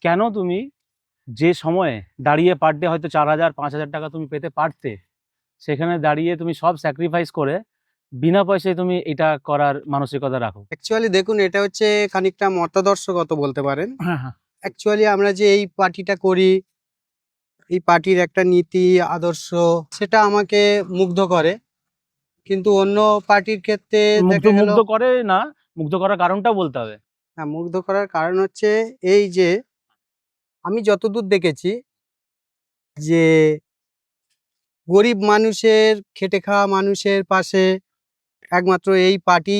কেন তুমি যে সময়ে দাঁড়িয়ে পার ডে হয়তো 4,000 5,000 টাকা তুমি পেতে পারতে, সেখানে দাঁড়িয়ে তুমি সব স্যাক্রিফাইস করে বিনা পয়সায় তুমি এটা করার মানসিকতা রাখো? অ্যাকচুয়ালি দেখুন, এটা হচ্ছে খানিকটা মতাদর্শগত বলতে পারেন। হ্যাঁ, হ্যাঁ। অ্যাকচুয়ালি আমরা যে এই পার্টিটা করি, এই পার্টির একটা নীতি আদর্শ সেটা আমাকে মুগ্ধ করে। কিন্তু অন্য পার্টির ক্ষেত্রে দেখা গেল, মুগ্ধ করে না, মুগ্ধ করার কারণটা বলতে হবে। হ্যাঁ, মুগ্ধ করার কারণ হচ্ছে এই যে আমি যতদূর দেখেছি যে গরিব মানুষের, খেটে খাওয়া মানুষের পাশে একমাত্র এই পার্টি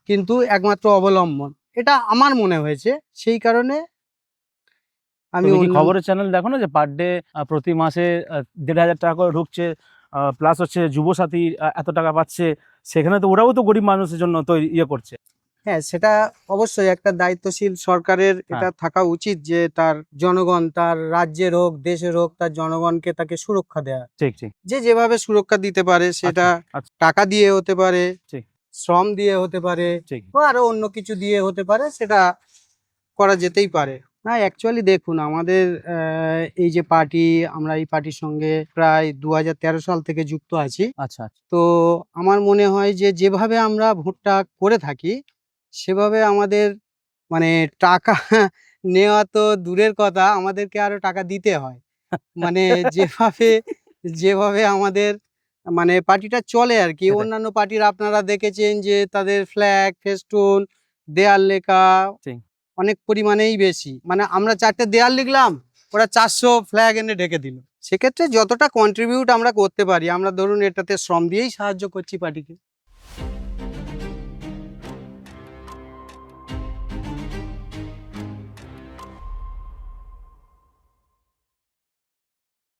কিন্তু একমাত্র অবলম্বন, এটা আমার মনে হয়েছে। সেই কারণে আমি তুমি কি অন্য খবরের চ্যানেল দেখো না যে পার ডে প্রতি মাসে 1,500 টাকা করে ঢুকছে, প্লাস হচ্ছে যুবসাথী এত টাকা পাচ্ছে, সেখানে তো ওরাও তো গরিব মানুষের জন্য তো ইয়ে করছে। হ্যাঁ, সেটা অবশ্যই একটা দায়িত্বশীল সরকারের এটা থাকা উচিত যে তার জনগণ, তার রাজ্যের হোক দেশের হোক, তার জনগণকে তাকে সুরক্ষা দেয়া। ঠিক ঠিক। যে যেভাবে সুরক্ষা দিতে পারে, সেটা আচ্ছা, টাকা দিয়ে হতে পারে, ঠিক শ্রম দিয়ে হতে পারে, ঠিক। বা আরো অন্য কিছু দিয়ে হতে পারে, সেটা করা যেতেই পারে। না, অ্যাকচুয়ালি দেখুন, আমাদের এই যে পার্টি, আমরা এই পার্টির সঙ্গে প্রায় 2013 সাল থেকে যুক্ত আছি। আচ্ছা আচ্ছা। তো আমার মনে হয় যে যেভাবে আমরা ভোটটা করে থাকি, সেভাবে আমাদের মানে টাকা নেওয়া তো দূরের কথা, আমাদেরকে আরো টাকা দিতে হয়। মানে যেভাবে যেভাবে আমাদের মানে পার্টিটা চলে আর কি। সেটাই। অন্যান্য পার্টির আপনারা দেখেছেন যে তাদের ফ্ল্যাগ, ফেস্টুন, দেয়াল লেখা ঠিক। অনেক পরিমাণেই বেশি। মানে আমরা 4টে দেয়াল লিখলাম, ওরা 400 ফ্ল্যাগ এনে ঢেকে দিল। সেক্ষেত্রে যতটা কন্ট্রিবিউট আমরা করতে পারি, আমরা ধরুন এটাতে শ্রম দিয়েই সাহায্য করছি পার্টিকে।